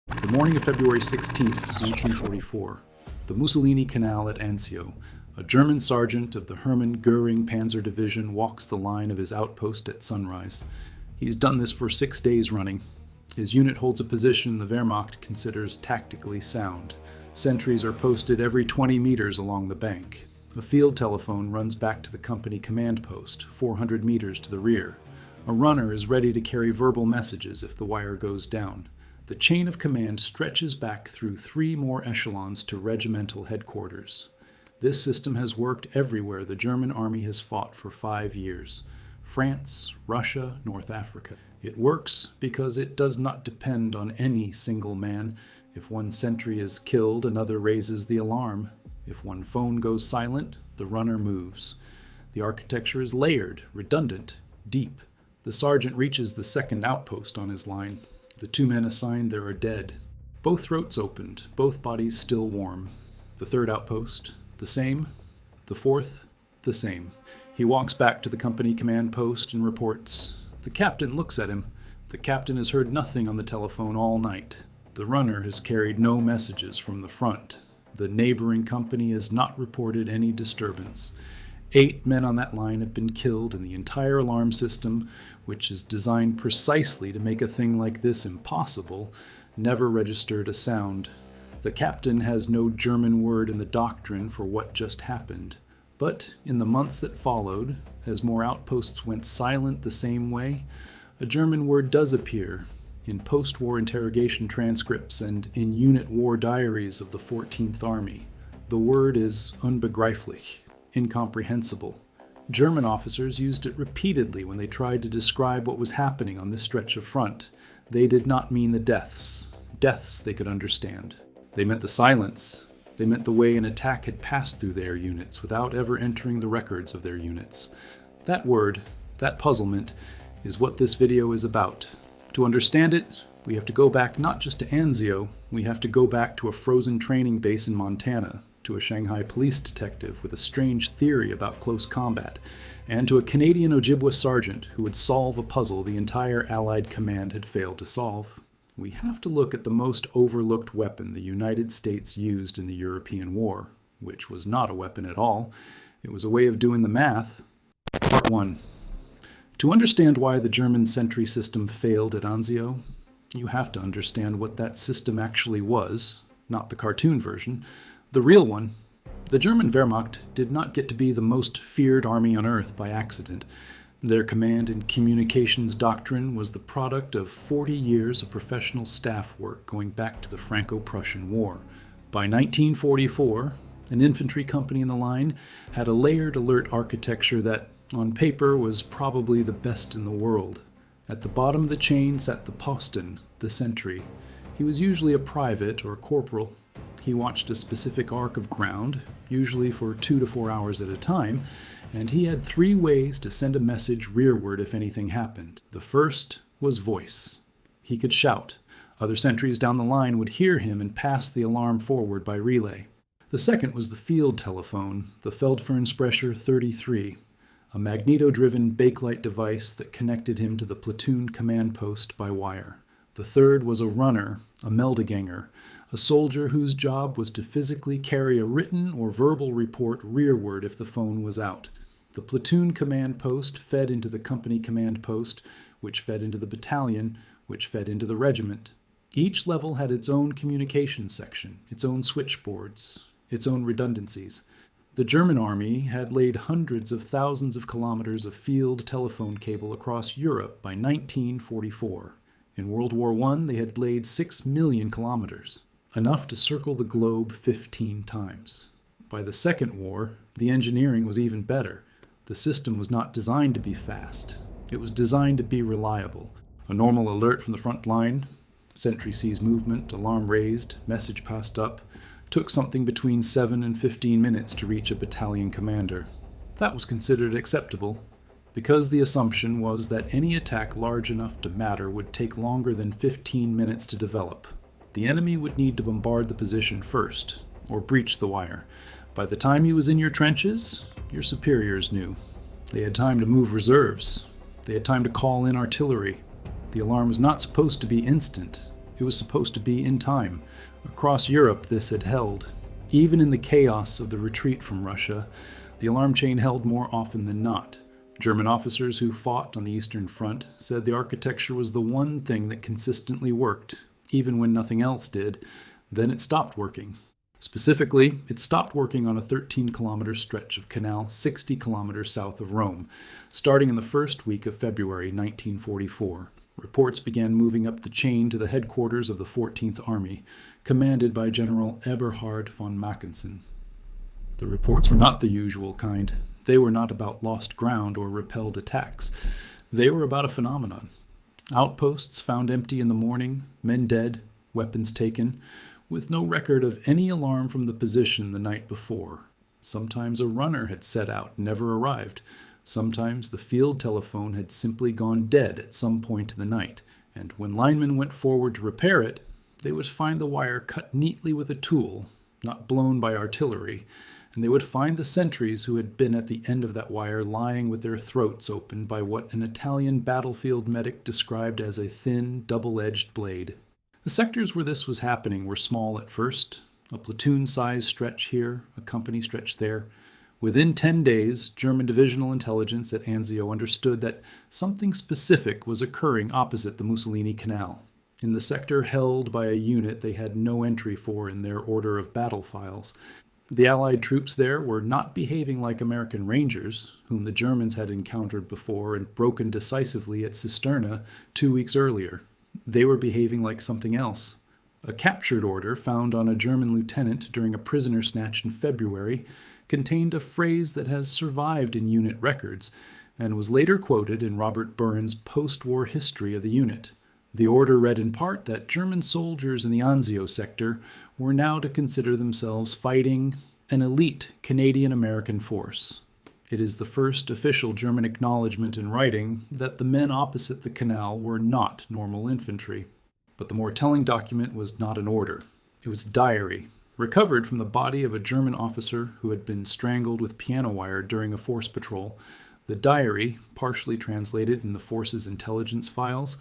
The morning of February 16th, 1944, the Mussolini Canal at Anzio, a German sergeant of the Hermann Goering Panzer Division walks the line of his outpost at sunrise. He's done this for 6 days running. His unit holds a position the Wehrmacht considers tactically sound. Sentries are posted every 20 meters along the bank. A field telephone runs back to the company command post, 400 meters to the rear. A runner is ready to carry verbal messages if the wire goes down. The chain of command stretches back through 3 more echelons to regimental headquarters. This system has worked everywhere the German army has fought for 5 years. France, Russia, North Africa. It works because it does not depend on any single man. If one sentry is killed, another raises the alarm. If one phone goes silent, the runner moves. The architecture is layered, redundant, deep. The sergeant reaches the second outpost on his line. The 2 men assigned there are dead. Both throats opened, both bodies still warm. The third outpost, the same. The fourth, the same. He walks back to the company command post and reports. The captain looks at him. The captain has heard nothing on the telephone all night. The runner has carried no messages from the front. The neighboring company has not reported any disturbance. 8 men on that line have been killed, and the entire alarm system, which is designed precisely to make a thing like this impossible, never registered a sound. The captain has no German word in the doctrine for what just happened. But in the months that followed, as more outposts went silent the same way, a German word does appear in post-war interrogation transcripts and in unit war diaries of the 14th Army. The word is Unbegreiflich. Incomprehensible. German officers used it repeatedly when they tried to describe what was happening on this stretch of front. They did not mean the deaths. Deaths they could understand. They meant the silence. They meant the way an attack had passed through their units without ever entering the records of their units. That word, that puzzlement, is what this video is about. To understand it, we have to go back not just to Anzio, we have to go back to a frozen training base in Montana, to a Shanghai police detective with a strange theory about close combat, and to a Canadian Ojibwa sergeant who would solve a puzzle the entire Allied command had failed to solve. We have to look at the most overlooked weapon the United States used in the European War, which was not a weapon at all. It was a way of doing the math. Part 1. To understand why the German sentry system failed at Anzio, you have to understand what that system actually was, not the cartoon version. The real one. The German Wehrmacht did not get to be the most feared army on earth by accident. Their command and communications doctrine was the product of 40 years of professional staff work going back to the Franco-Prussian War. By 1944, an infantry company in the line had a layered alert architecture that, on paper, was probably the best in the world. At the bottom of the chain sat the Posten, the sentry. He was usually a private or corporal. He watched a specific arc of ground, usually for 2 to 4 hours at a time, and he had 3 ways to send a message rearward if anything happened. The first was voice. He could shout. Other sentries down the line would hear him and pass the alarm forward by relay. The second was the field telephone, the Feldfernsprecher 33, a magneto-driven bakelite device that connected him to the platoon command post by wire. The third was a runner, a Meldeganger, a soldier whose job was to physically carry a written or verbal report rearward if the phone was out. The platoon command post fed into the company command post, which fed into the battalion, which fed into the regiment. Each level had its own communication section, its own switchboards, its own redundancies. The German army had laid hundreds of thousands of kilometers of field telephone cable across Europe by 1944. In World War I, they had laid 6 million kilometers, enough to circle the globe 15 times. By the Second War, the engineering was even better. The system was not designed to be fast. It was designed to be reliable. A normal alert from the front line, sentry sees movement, alarm raised, message passed up, took something between 7 and 15 minutes to reach a battalion commander. That was considered acceptable, because the assumption was that any attack large enough to matter would take longer than 15 minutes to develop. The enemy would need to bombard the position first, or breach the wire. By the time he was in your trenches, your superiors knew. They had time to move reserves. They had time to call in artillery. The alarm was not supposed to be instant. It was supposed to be in time. Across Europe, this had held. Even in the chaos of the retreat from Russia, the alarm chain held more often than not. German officers who fought on the Eastern Front said the architecture was the one thing that consistently worked, even when nothing else did. Then it stopped working. Specifically, it stopped working on a 13-kilometer stretch of canal 60 kilometers south of Rome, starting in the first week of February 1944. Reports began moving up the chain to the headquarters of the 14th Army, commanded by General Eberhard von Mackensen. The reports were not the usual kind. They were not about lost ground or repelled attacks. They were about a phenomenon. Outposts found empty in the morning, men dead, weapons taken, with no record of any alarm from the position the night before. Sometimes a runner had set out and never arrived. Sometimes the field telephone had simply gone dead at some point in the night, and when linemen went forward to repair it, they would find the wire cut neatly with a tool, not blown by artillery, and they would find the sentries who had been at the end of that wire lying with their throats opened by what an Italian battlefield medic described as a thin, double-edged blade. The sectors where this was happening were small at first, a platoon-sized stretch here, a company stretch there. Within 10 days, German divisional intelligence at Anzio understood that something specific was occurring opposite the Mussolini Canal, in the sector held by a unit they had no entry for in their order of battle files. The Allied troops there were not behaving like American Rangers, whom the Germans had encountered before and broken decisively at Cisterna 2 weeks earlier. They were behaving like something else. A captured order found on a German lieutenant during a prisoner snatch in February contained a phrase that has survived in unit records and was later quoted in Robert Burns' post-war history of the unit. The order read in part that German soldiers in the Anzio sector were now to consider themselves fighting an elite Canadian-American force. It is the first official German acknowledgement in writing that the men opposite the canal were not normal infantry. But the more telling document was not an order. It was a diary, recovered from the body of a German officer who had been strangled with piano wire during a force patrol. The diary, partially translated in the force's intelligence files,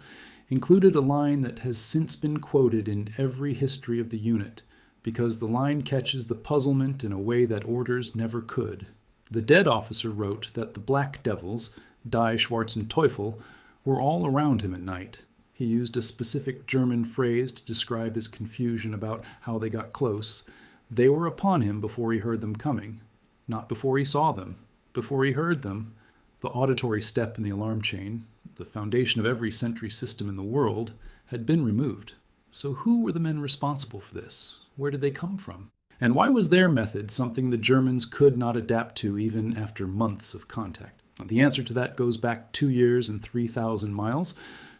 included a line that has since been quoted in every history of the unit, because the line catches the puzzlement in a way that orders never could. The dead officer wrote that the Black Devils, Die Schwarzen Teufel, were all around him at night. He used a specific German phrase to describe his confusion about how they got close. They were upon him before he heard them coming, not before he saw them, before he heard them. The auditory step in the alarm chain, the foundation of every sentry system in the world, had been removed. So who were the men responsible for this? Where did they come from? And why was their method something the Germans could not adapt to even after months of contact? The answer to that goes back 2 years and 3,000 miles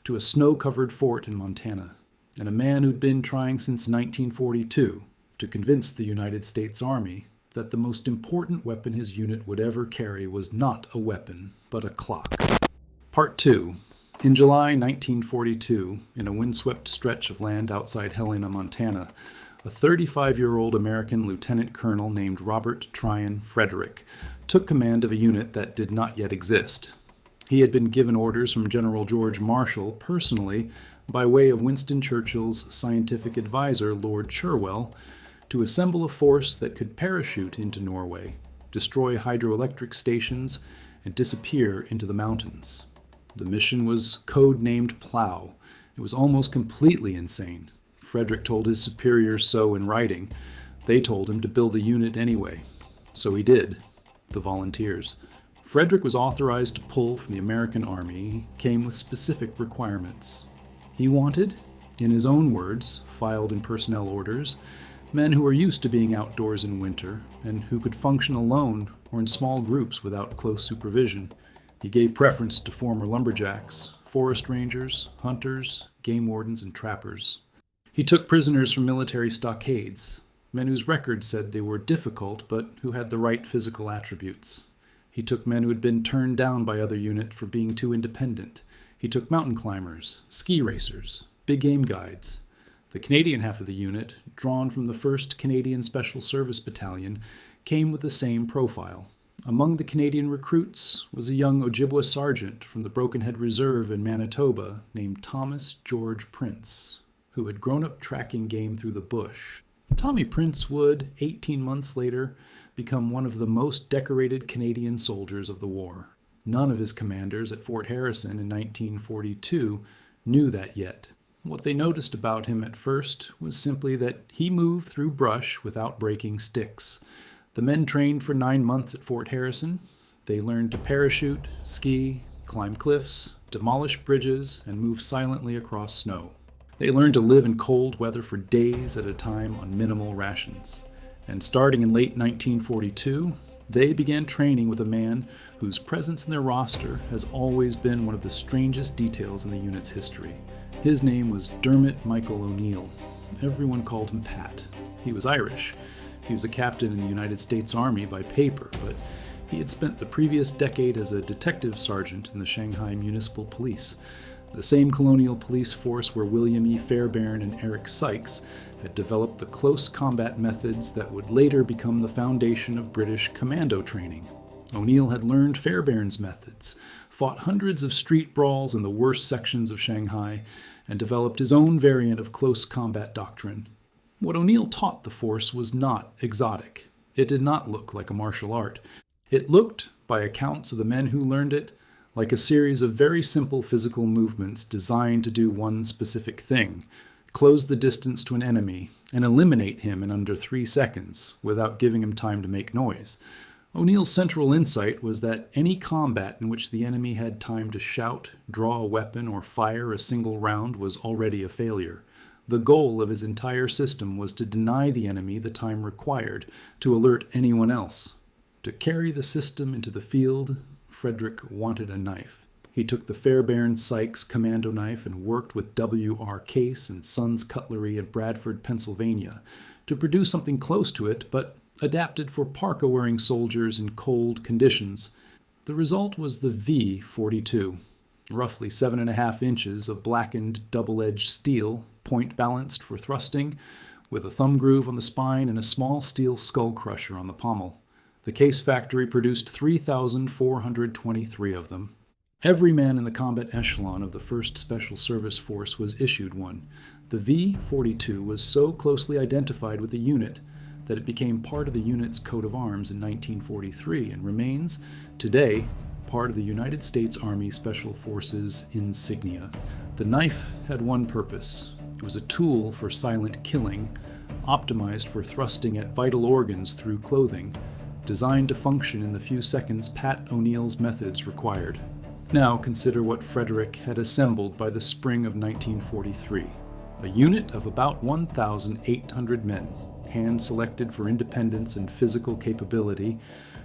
to a snow-covered fort in Montana, and a man who'd been trying since 1942 to convince the United States Army that the most important weapon his unit would ever carry was not a weapon, but a clock. Part 2. In July 1942, in a windswept stretch of land outside Helena, Montana, a 35-year-old American lieutenant colonel named Robert Tryon Frederick took command of a unit that did not yet exist. He had been given orders from General George Marshall personally by way of Winston Churchill's scientific advisor, Lord Cherwell, to assemble a force that could parachute into Norway, destroy hydroelectric stations, and disappear into the mountains. The mission was code-named Plow. It was almost completely insane. Frederick told his superiors so in writing. They told him to build the unit anyway. So he did. The volunteers. Frederick was authorized to pull from the American Army. He came with specific requirements. He wanted, in his own words, filed in personnel orders, men who were used to being outdoors in winter and who could function alone or in small groups without close supervision. He gave preference to former lumberjacks, forest rangers, hunters, game wardens, and trappers. He took prisoners from military stockades, men whose records said they were difficult but who had the right physical attributes. He took men who had been turned down by other units for being too independent. He took mountain climbers, ski racers, big game guides. The Canadian half of the unit, drawn from the 1st Canadian Special Service Battalion, came with the same profile. Among the Canadian recruits was a young Ojibwa sergeant from the Broken Head Reserve in Manitoba named Thomas George Prince, who had grown up tracking game through the bush. Tommy Prince would, 18 months later, become one of the most decorated Canadian soldiers of the war. None of his commanders at Fort Harrison in 1942 knew that yet. What they noticed about him at first was simply that he moved through brush without breaking sticks. The men trained for 9 months at Fort Harrison. They learned to parachute, ski, climb cliffs, demolish bridges, and move silently across snow. They learned to live in cold weather for days at a time on minimal rations. And starting in late 1942, they began training with a man whose presence in their roster has always been one of the strangest details in the unit's history. His name was Dermot Michael O'Neill. Everyone called him Pat. He was Irish. He was a captain in the United States Army by paper, but he had spent the previous decade as a detective sergeant in the Shanghai Municipal Police, the same colonial police force where William E. Fairbairn and Eric Sykes had developed the close combat methods that would later become the foundation of British commando training. O'Neill had learned Fairbairn's methods, fought hundreds of street brawls in the worst sections of Shanghai, and developed his own variant of close combat doctrine. What O'Neill taught the force was not exotic. It did not look like a martial art. It looked, by accounts of the men who learned it, like a series of very simple physical movements designed to do one specific thing: close the distance to an enemy and eliminate him in under 3 seconds without giving him time to make noise. O'Neill's central insight was that any combat in which the enemy had time to shout, draw a weapon, or fire a single round was already a failure. The goal of his entire system was to deny the enemy the time required to alert anyone else. To carry the system into the field, Frederick wanted a knife. He took the Fairbairn Sykes commando knife and worked with W.R. Case and Sons Cutlery in Bradford, Pennsylvania, to produce something close to it, but adapted for parka-wearing soldiers in cold conditions. The result was the V-42, roughly 7.5 inches of blackened double-edged steel, point-balanced for thrusting, with a thumb groove on the spine and a small steel skull crusher on the pommel. The Case factory produced 3,423 of them. Every man in the combat echelon of the 1st Special Service Force was issued one. The V-42 was so closely identified with the unit that it became part of the unit's coat of arms in 1943 and remains, today, part of the United States Army Special Forces insignia. The knife had one purpose. It was a tool for silent killing, optimized for thrusting at vital organs through clothing, designed to function in the few seconds Pat O'Neill's methods required. Now consider what Frederick had assembled by the spring of 1943. A unit of about 1,800 men, hand-selected for independence and physical capability,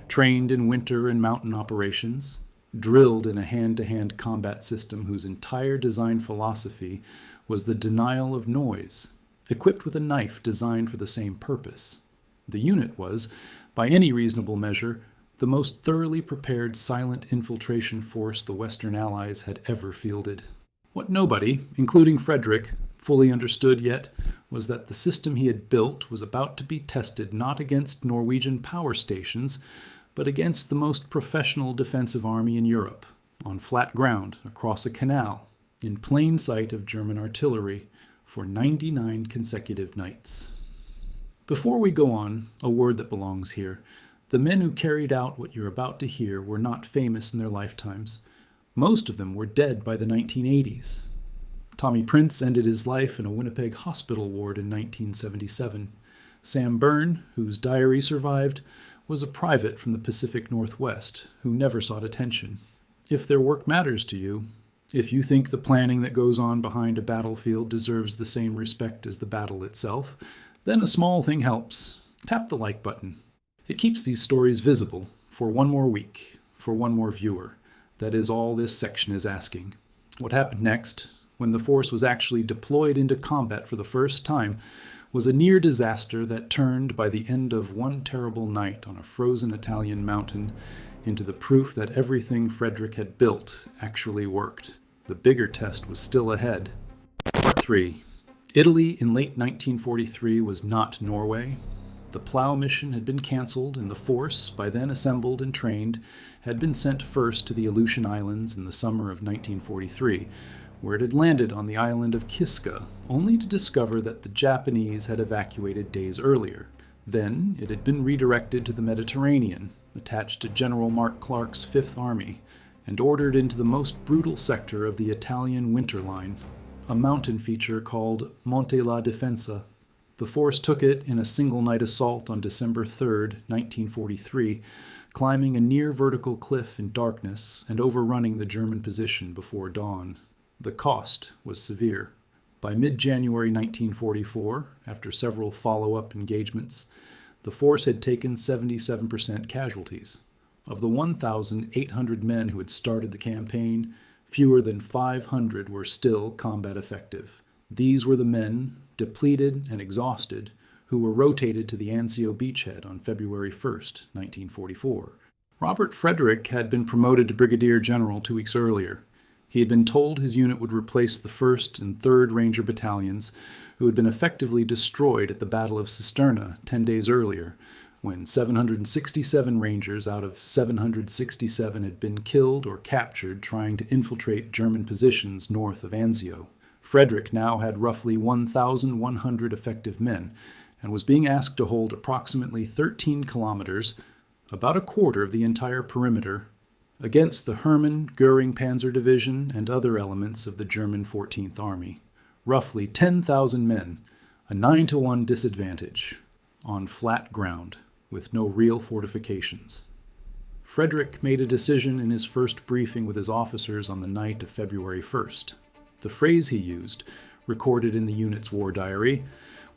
trained in winter and mountain operations, drilled in a hand-to-hand combat system whose entire design philosophy was the denial of noise, equipped with a knife designed for the same purpose. The unit was, by any reasonable measure, the most thoroughly prepared silent infiltration force the Western Allies had ever fielded. What nobody, including Frederick, fully understood yet was that the system he had built was about to be tested not against Norwegian power stations, but against the most professional defensive army in Europe, on flat ground, across a canal, in plain sight of German artillery, for 99 consecutive nights. Before we go on, a word that belongs here. The men who carried out what you're about to hear were not famous in their lifetimes. Most of them were dead by the 1980s. Tommy Prince ended his life in a Winnipeg hospital ward in 1977. Sam Byrne, whose diary survived, was a private from the Pacific Northwest who never sought attention. If their work matters to you, if you think the planning that goes on behind a battlefield deserves the same respect as the battle itself, then a small thing helps. Tap the like button. It keeps these stories visible for one more week, for one more viewer. That is all this section is asking. What happened next, when the force was actually deployed into combat for the first time, was a near disaster that turned, by the end of one terrible night on a frozen Italian mountain, into the proof that everything Frederick had built actually worked. The bigger test was still ahead. Part 3. Italy in late 1943 was not Norway. The Plough mission had been cancelled, and the force, by then assembled and trained, had been sent first to the Aleutian Islands in the summer of 1943, where it had landed on the island of Kiska, only to discover that the Japanese had evacuated days earlier. Then it had been redirected to the Mediterranean, attached to General Mark Clark's Fifth Army, and ordered into the most brutal sector of the Italian winter line, a mountain feature called Monte la Difensa. The force took it in a single-night assault on December 3, 1943, climbing a near-vertical cliff in darkness and overrunning the German position before dawn. The cost was severe. By mid-January 1944, after several follow-up engagements, the force had taken 77% casualties. Of the 1,800 men who had started the campaign, fewer than 500 were still combat effective. These were the men, depleted and exhausted, who were rotated to the Anzio beachhead on February 1, 1944. Robert Frederick had been promoted to brigadier general 2 weeks earlier. He had been told his unit would replace the 1st and 3rd Ranger battalions, who had been effectively destroyed at the Battle of Cisterna 10 days earlier, when 767 Rangers out of 767 had been killed or captured trying to infiltrate German positions north of Anzio. Frederick now had roughly 1,100 effective men, and was being asked to hold approximately 13 kilometers, about a quarter of the entire perimeter, against the Hermann Goering Panzer Division and other elements of the German 14th Army. Roughly 10,000 men, a 9-to-1 disadvantage, on flat ground, with no real fortifications. Frederick made a decision in his first briefing with his officers on the night of February 1st. The phrase he used, recorded in the unit's war diary,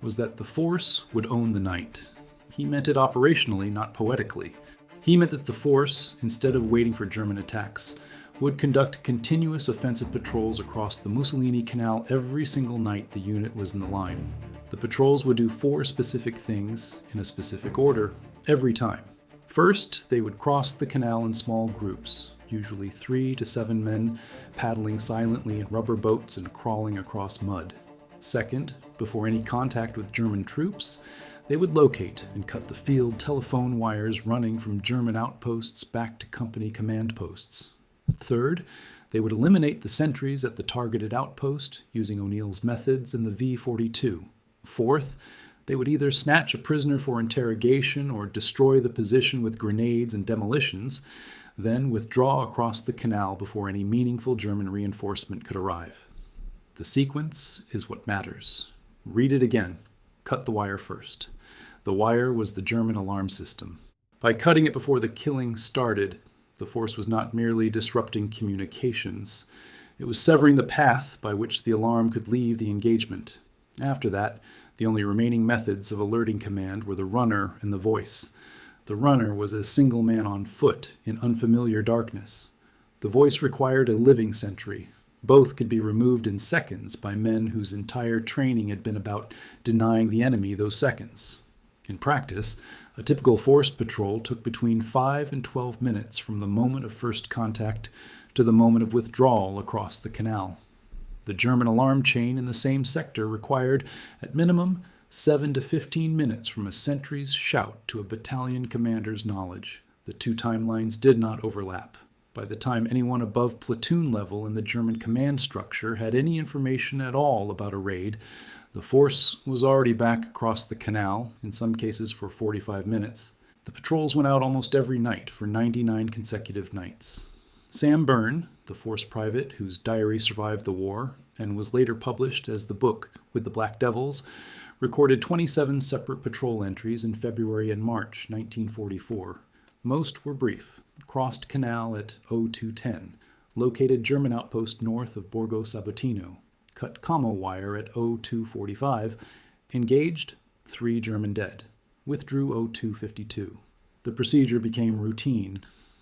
was that the force would own the night. He meant it operationally, not poetically. He meant that the force, instead of waiting for German attacks, would conduct continuous offensive patrols across the Mussolini Canal every single night the unit was in the line. The patrols would do 4 specific things, in a specific order, every time. First, they would cross the canal in small groups, usually 3 to 7 men, paddling silently in rubber boats and crawling across mud. Second, before any contact with German troops, they would locate and cut the field telephone wires running from German outposts back to company command posts. Third, they would eliminate the sentries at the targeted outpost using O'Neill's methods and the V-42. Fourth, they would either snatch a prisoner for interrogation or destroy the position with grenades and demolitions, then withdraw across the canal before any meaningful German reinforcement could arrive. The sequence is what matters. Read it again. Cut the wire first. The wire was the German alarm system. By cutting it before the killing started, the force was not merely disrupting communications. It was severing the path by which the alarm could leave the engagement. After that, the only remaining methods of alerting command were the runner and the voice. The runner was a single man on foot in unfamiliar darkness. The voice required a living sentry. Both could be removed in seconds by men whose entire training had been about denying the enemy those seconds. In practice, a typical force patrol took between 5 and 12 minutes from the moment of first contact to the moment of withdrawal across the canal. The German alarm chain in the same sector required, at minimum, 7 to 15 minutes from a sentry's shout to a battalion commander's knowledge. The 2 timelines did not overlap. By the time anyone above platoon level in the German command structure had any information at all about a raid, the force was already back across the canal, in some cases for 45 minutes. The patrols went out almost every night for 99 consecutive nights. Sam Byrne, the force private whose diary survived the war and was later published as the book With the Black Devils, recorded 27 separate patrol entries in February and March 1944. Most were brief. Crossed canal at 0210, located German outpost north of Borgo Sabatino, cut commo wire at 0245, engaged, 3 German dead, withdrew 0252. The procedure became routine.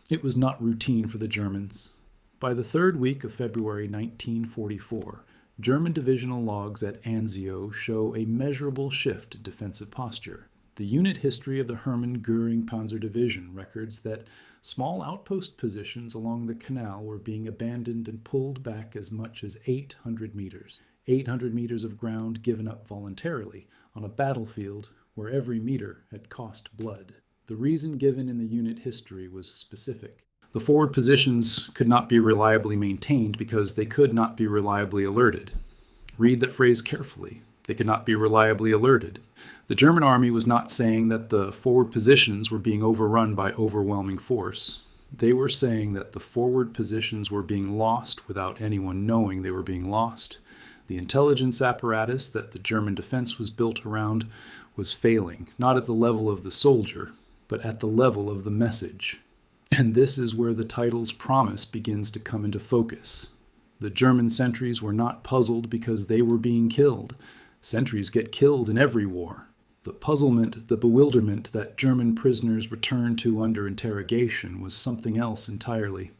It was not routine for the Germans. By the 3rd week of February 1944, German divisional logs at Anzio show a measurable shift in defensive posture. The unit history of the Hermann Goering Panzer Division records that small outpost positions along the canal were being abandoned and pulled back as much as 800 meters. 800 meters of ground given up voluntarily on a battlefield where every meter had cost blood. The reason given in the unit history was specific. The forward positions could not be reliably maintained because they could not be reliably alerted. Read that phrase carefully. They could not be reliably alerted. The German army was not saying that the forward positions were being overrun by overwhelming force. They were saying that the forward positions were being lost without anyone knowing they were being lost. The intelligence apparatus that the German defense was built around was failing, not at the level of the soldier, but at the level of the message. And this is where the title's promise begins to come into focus. The German sentries were not puzzled because they were being killed. Sentries get killed in every war. The puzzlement, the bewilderment that German prisoners returned to under interrogation was something else entirely.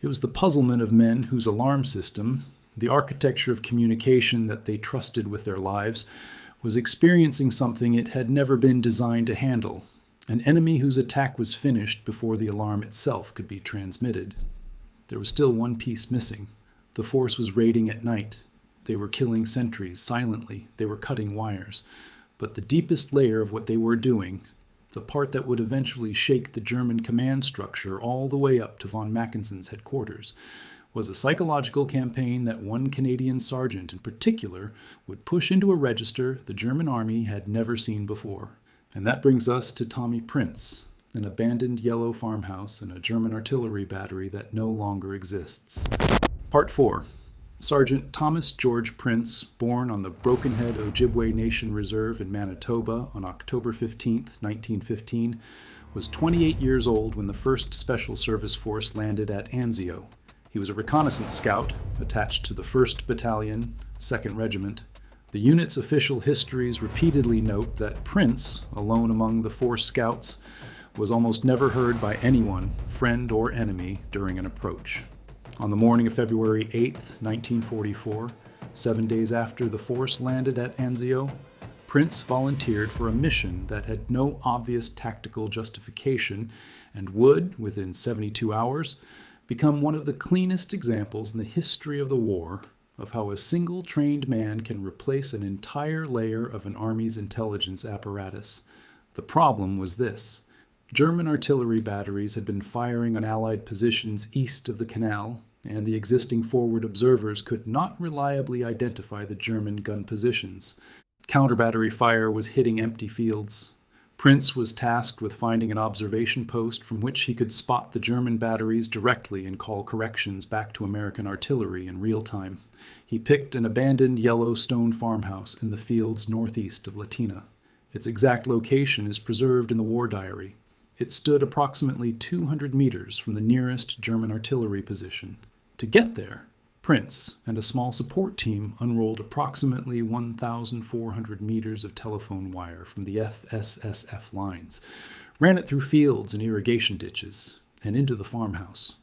It was the puzzlement of men whose alarm system, the architecture of communication that they trusted with their lives, was experiencing something it had never been designed to handle, an enemy whose attack was finished before the alarm itself could be transmitted. There was still one piece missing. The force was raiding at night. They were killing sentries silently. They were cutting wires. But the deepest layer of what they were doing, the part that would eventually shake the German command structure all the way up to von Mackensen's headquarters, was a psychological campaign that one Canadian sergeant in particular would push into a register the German army had never seen before. And that brings us to Tommy Prince, an abandoned yellow farmhouse and a German artillery battery that no longer exists. Part 4. Sergeant Thomas George Prince, born on the Brokenhead Ojibwe Nation Reserve in Manitoba on October 15, 1915, was 28 years old when the 1st Special Service Force landed at Anzio. He was a reconnaissance scout attached to the 1st Battalion, 2nd Regiment. The unit's official histories repeatedly note that Prince, alone among the 4 scouts, was almost never heard by anyone, friend or enemy, during an approach. On the morning of February 8, 1944, 7 days after the force landed at Anzio, Prince volunteered for a mission that had no obvious tactical justification and would, within 72 hours, become one of the cleanest examples in the history of the war of how a single trained man can replace an entire layer of an army's intelligence apparatus. The problem was this. German artillery batteries had been firing on Allied positions east of the canal, and the existing forward observers could not reliably identify the German gun positions. Counter-battery fire was hitting empty fields. Prince was tasked with finding an observation post from which he could spot the German batteries directly and call corrections back to American artillery in real time. He picked an abandoned yellow stone farmhouse in the fields northeast of Latina. Its exact location is preserved in the war diary. It stood approximately 200 meters from the nearest German artillery position. To get there, Prince and a small support team unrolled approximately 1,400 meters of telephone wire from the FSSF lines, ran it through fields and irrigation ditches, and into the farmhouse.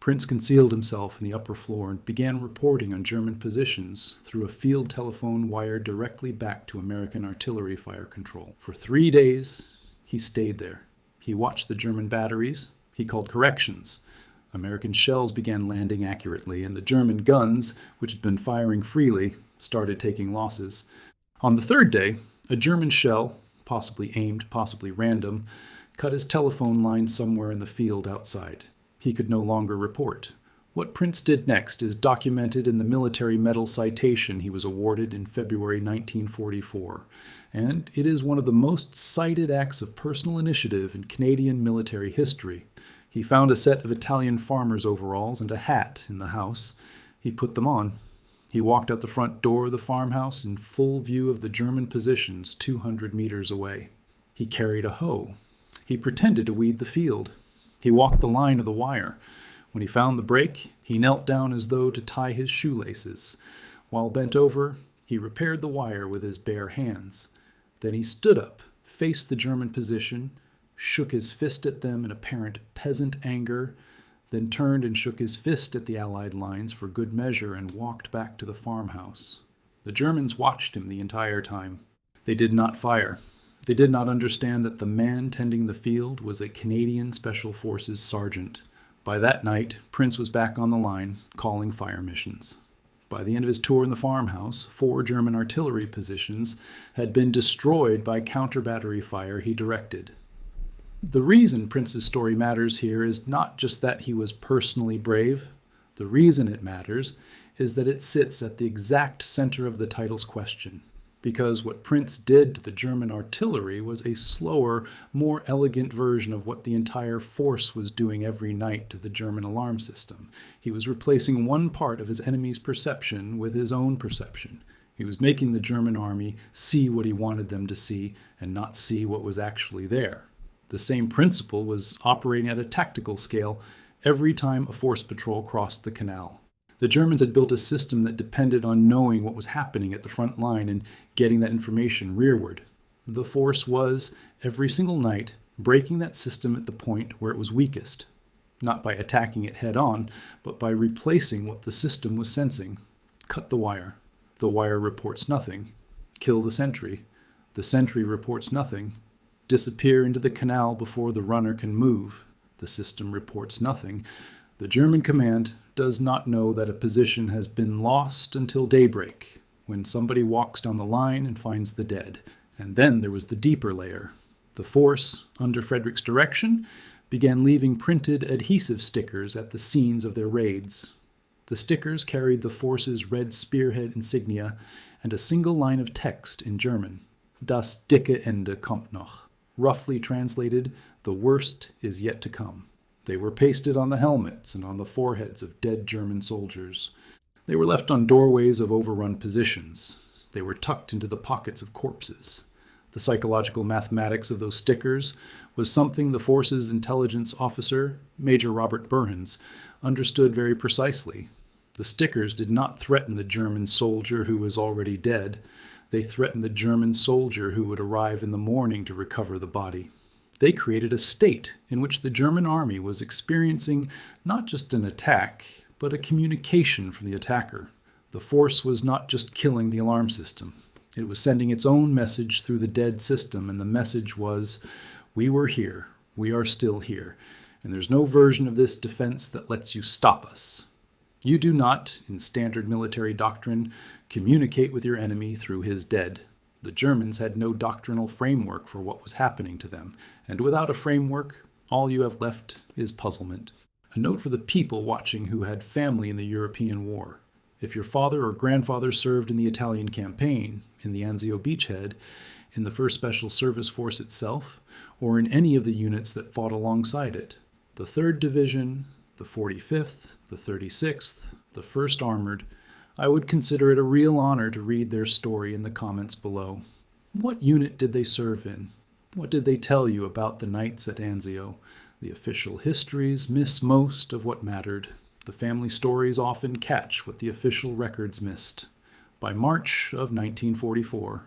Prince concealed himself in the upper floor and began reporting on German positions through a field telephone wired directly back to American artillery fire control. For 3 days, he stayed there. He watched the German batteries. He called corrections. American shells began landing accurately, and the German guns, which had been firing freely, started taking losses. On the 3rd day, a German shell, possibly aimed, possibly random, cut his telephone line somewhere in the field outside. He could no longer report. What Prince did next is documented in the military medal citation he was awarded in February 1944, and it is one of the most cited acts of personal initiative in Canadian military history. He found a set of Italian farmer's overalls and a hat in the house. He put them on. He walked out the front door of the farmhouse in full view of the German positions 200 meters away. He carried a hoe. He pretended to weed the field. He walked the line of the wire. When he found the break, he knelt down as though to tie his shoelaces. While bent over, he repaired the wire with his bare hands. Then he stood up, faced the German position, shook his fist at them in apparent peasant anger, then turned and shook his fist at the Allied lines for good measure and walked back to the farmhouse. The Germans watched him the entire time. They did not fire. They did not understand that the man tending the field was a Canadian Special Forces sergeant. By that night, Prince was back on the line, calling fire missions. By the end of his tour in the farmhouse, 4 German artillery positions had been destroyed by counter-battery fire he directed. The reason Prince's story matters here is not just that he was personally brave. The reason it matters is that it sits at the exact center of the title's question. Because what Prince did to the German artillery was a slower, more elegant version of what the entire force was doing every night to the German alarm system. He was replacing one part of his enemy's perception with his own perception. He was making the German army see what he wanted them to see and not see what was actually there. The same principle was operating at a tactical scale every time a force patrol crossed the canal. The Germans had built a system that depended on knowing what was happening at the front line and getting that information rearward. The force was, every single night, breaking that system at the point where it was weakest, not by attacking it head on, but by replacing what the system was sensing. Cut the wire. The wire reports nothing. Kill the sentry. The sentry reports nothing. Disappear into the canal before the runner can move. The system reports nothing. The German command does not know that a position has been lost until daybreak, when somebody walks down the line and finds the dead. And then there was the deeper layer. The force, under Frederick's direction, began leaving printed adhesive stickers at the scenes of their raids. The stickers carried the force's red spearhead insignia and a single line of text in German. Das dicke Ende kommt noch. Roughly translated, the worst is yet to come. They were pasted on the helmets and on the foreheads of dead German soldiers. They were left on doorways of overrun positions. They were tucked into the pockets of corpses. The psychological mathematics of those stickers was something the force's intelligence officer, Major Robert Burns, understood very precisely. The stickers did not threaten the German soldier who was already dead. They threatened the German soldier who would arrive in the morning to recover the body. They created a state in which the German army was experiencing not just an attack, but a communication from the attacker. The force was not just killing the alarm system. It was sending its own message through the dead system, and the message was, we were here, we are still here, and there's no version of this defense that lets you stop us. You do not, in standard military doctrine, communicate with your enemy through his dead. The Germans had no doctrinal framework for what was happening to them, and without a framework, all you have left is puzzlement. A note for the people watching who had family in the European War. If your father or grandfather served in the Italian campaign, in the Anzio beachhead, in the 1st Special Service Force itself, or in any of the units that fought alongside it, the 3rd Division, the 45th, the 36th, the 1st Armored, I would consider it a real honor to read their story in the comments below. What unit did they serve in? What did they tell you about the nights at Anzio? The official histories miss most of what mattered. The family stories often catch what the official records missed. By March of 1944,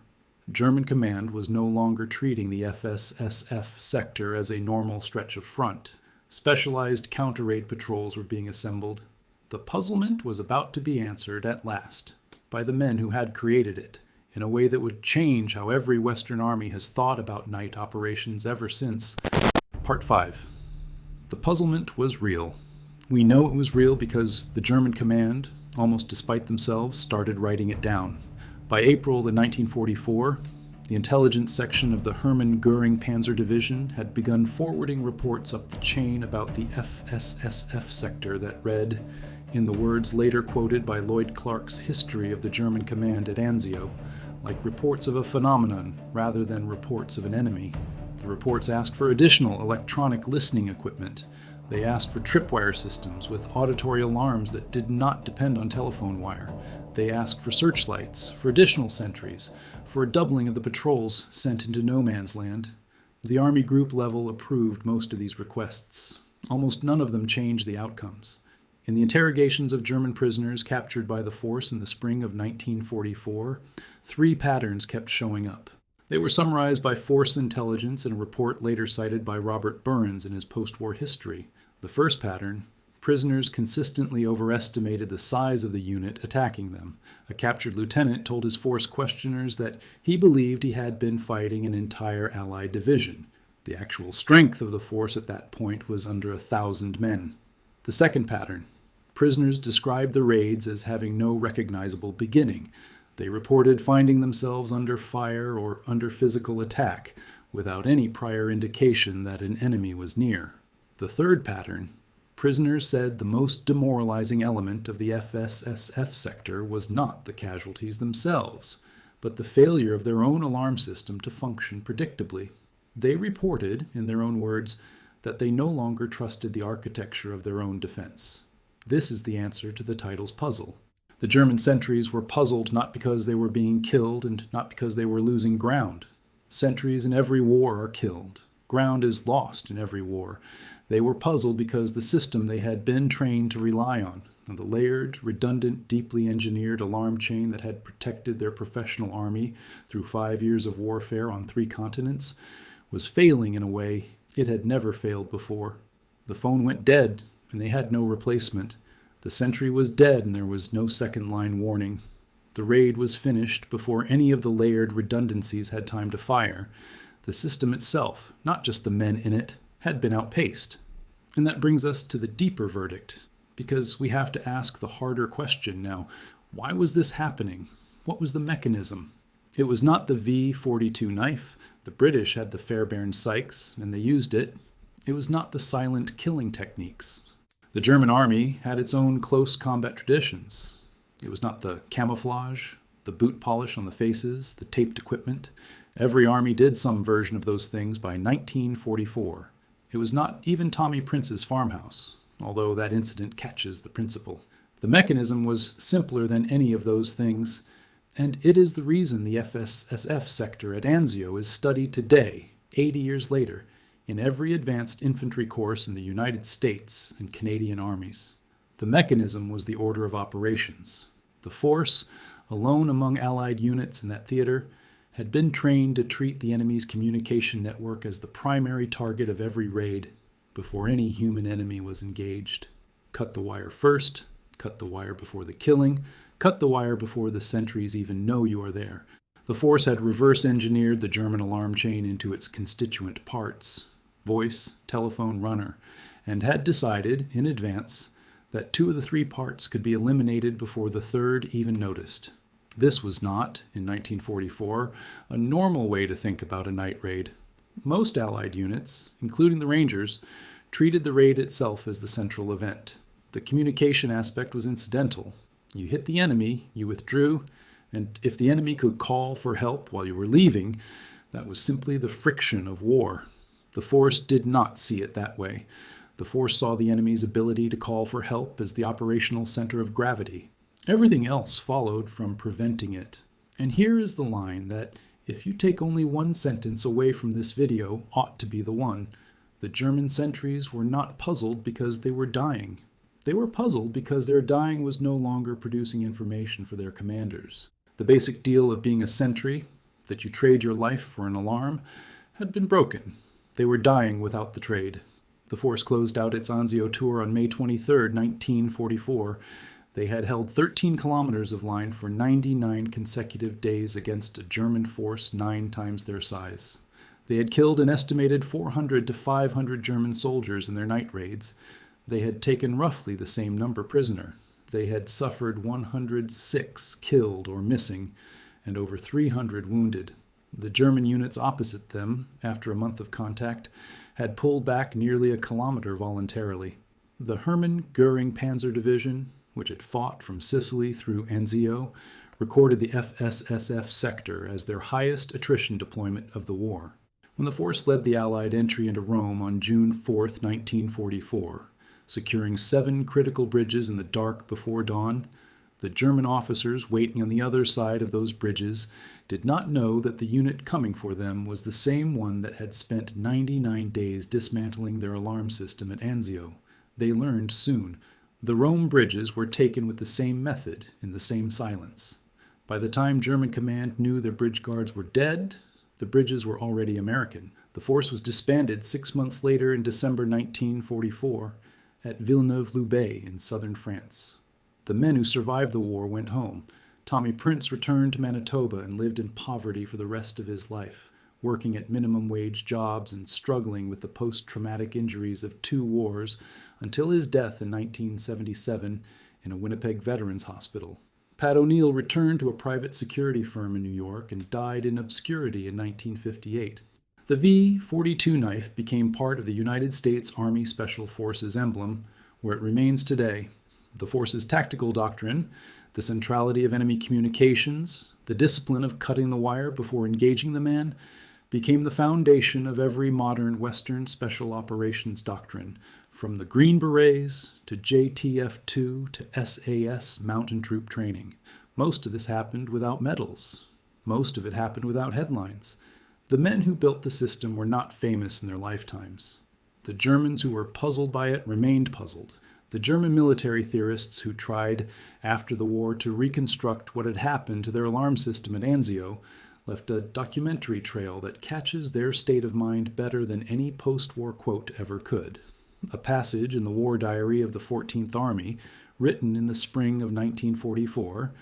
German command was no longer treating the FSSF sector as a normal stretch of front. Specialized counter-raid patrols were being assembled. The puzzlement was about to be answered at last by the men who had created it, in a way that would change how every Western army has thought about night operations ever since. Part 5. The puzzlement was real. We know it was real because the German command, almost despite themselves, started writing it down. By April of 1944, the intelligence section of the Hermann Goering Panzer Division had begun forwarding reports up the chain about the FSSF sector that read, in the words later quoted by Lloyd Clark's History of the German Command at Anzio, like reports of a phenomenon rather than reports of an enemy. The reports asked for additional electronic listening equipment. They asked for tripwire systems with auditory alarms that did not depend on telephone wire. They asked for searchlights, for additional sentries, for a doubling of the patrols sent into no man's land. The Army group level approved most of these requests. Almost none of them changed the outcomes. In the interrogations of German prisoners captured by the force in the spring of 1944, 3 patterns kept showing up. They were summarized by Force Intelligence in a report later cited by Robert Burns in his post-war history. The first pattern, prisoners consistently overestimated the size of the unit attacking them. A captured lieutenant told his force questioners that he believed he had been fighting an entire Allied division. The actual strength of the force at that point was under 1,000 men. The second pattern, prisoners described the raids as having no recognizable beginning. They reported finding themselves under fire or under physical attack, without any prior indication that an enemy was near. The third pattern, prisoners said the most demoralizing element of the FSSF sector was not the casualties themselves, but the failure of their own alarm system to function predictably. They reported, in their own words, that they no longer trusted the architecture of their own defense. This is the answer to the title's puzzle. The German sentries were puzzled not because they were being killed and not because they were losing ground. Sentries in every war are killed. Ground is lost in every war. They were puzzled because the system they had been trained to rely on, the layered, redundant, deeply engineered alarm chain that had protected their professional army through 5 years of warfare on 3 continents, was failing in a way it had never failed before. The phone went dead, and they had no replacement. The sentry was dead, and there was no second-line warning. The raid was finished before any of the layered redundancies had time to fire. The system itself, not just the men in it, had been outpaced. And that brings us to the deeper verdict, because we have to ask the harder question now. Why was this happening? What was the mechanism? It was not the V-42 knife. The British had the Fairbairn Sykes, and they used it. It was not the silent killing techniques. The German army had its own close combat traditions. It was not the camouflage, the boot polish on the faces, the taped equipment. Every army did some version of those things by 1944. It was not even Tommy Prince's farmhouse, although that incident catches the principle. The mechanism was simpler than any of those things, and it is the reason the FSSF sector at Anzio is studied today, 80 years later, in every advanced infantry course in the United States and Canadian armies. The mechanism was the order of operations. The force, alone among Allied units in that theater, had been trained to treat the enemy's communication network as the primary target of every raid before any human enemy was engaged. Cut the wire first, cut the wire before the killing, cut the wire before the sentries even know you are there. The force had reverse-engineered the German alarm chain into its constituent parts, voice, telephone, runner, and had decided, in advance, that 2 of the 3 parts could be eliminated before the third even noticed. This was not, in 1944, a normal way to think about a night raid. Most Allied units, including the Rangers, treated the raid itself as the central event. The communication aspect was incidental. You hit the enemy, you withdrew, and if the enemy could call for help while you were leaving, that was simply the friction of war. The force did not see it that way. The force saw the enemy's ability to call for help as the operational center of gravity. Everything else followed from preventing it. And here is the line that, if you take only one sentence away from this video, ought to be the one. The German sentries were not puzzled because they were dying. They were puzzled because their dying was no longer producing information for their commanders. The basic deal of being a sentry, that you trade your life for an alarm, had been broken. They were dying without the trade. The force closed out its Anzio tour on May 23, 1944. They had held 13 kilometers of line for 99 consecutive days against a German force 9 times their size. They had killed an estimated 400 to 500 German soldiers in their night raids. They had taken roughly the same number prisoner. They had suffered 106 killed or missing, and over 300 wounded. The German units opposite them, after a month of contact, had pulled back nearly a kilometer voluntarily. The Hermann Goering Panzer Division, which had fought from Sicily through Anzio, recorded the FSSF sector as their highest attrition deployment of the war. When the force led the Allied entry into Rome on June 4, 1944, securing 7 critical bridges in the dark before dawn, the German officers waiting on the other side of those bridges did not know that the unit coming for them was the same one that had spent 99 days dismantling their alarm system at Anzio. They learned soon. The Rome bridges were taken with the same method, in the same silence. By the time German command knew their bridge guards were dead, the bridges were already American. The force was disbanded 6 months later in December 1944 at Villeneuve-Loubet in southern France. The men who survived the war went home. Tommy Prince returned to Manitoba and lived in poverty for the rest of his life, working at minimum wage jobs and struggling with the post-traumatic injuries of 2 wars until his death in 1977 in a Winnipeg Veterans Hospital. Pat O'Neill returned to a private security firm in New York and died in obscurity in 1958. The V-42 knife became part of the United States Army Special Forces emblem, where it remains today. The force's tactical doctrine, the centrality of enemy communications, the discipline of cutting the wire before engaging the man, became the foundation of every modern Western Special Operations doctrine, from the Green Berets to JTF-2 to SAS mountain troop training. Most of this happened without medals. Most of it happened without headlines. The men who built the system were not famous in their lifetimes. The Germans who were puzzled by it remained puzzled. The German military theorists who tried after the war to reconstruct what had happened to their alarm system at Anzio left a documentary trail that catches their state of mind better than any post-war quote ever could. A passage in the war diary of the 14th Army, written in the spring of 1944,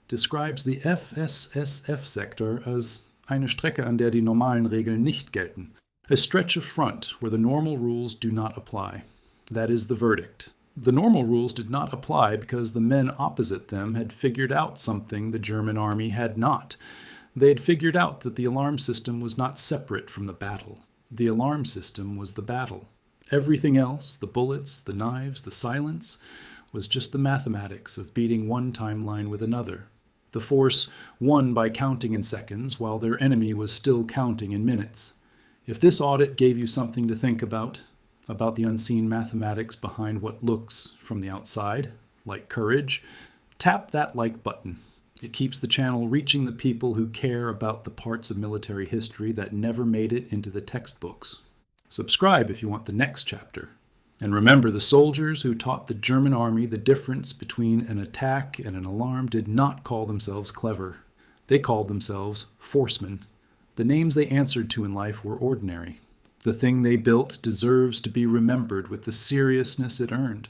describes the FSSF sector as eine Strecke, an der die normalen Regeln nicht gelten, a stretch of front where the normal rules do not apply. That is the verdict. The normal rules did not apply because the men opposite them had figured out something the German army had not. They had figured out that the alarm system was not separate from the battle. The alarm system was the battle. Everything else, the bullets, the knives, the silence, was just the mathematics of beating one timeline with another. The force won by counting in seconds, while their enemy was still counting in minutes. If this audit gave you something to think about the unseen mathematics behind what looks, from the outside, like courage, tap that like button. It keeps the channel reaching the people who care about the parts of military history that never made it into the textbooks. Subscribe if you want the next chapter. And remember, the soldiers who taught the German army the difference between an attack and an alarm did not call themselves clever. They called themselves forcemen. The names they answered to in life were ordinary. The thing they built deserves to be remembered with the seriousness it earned.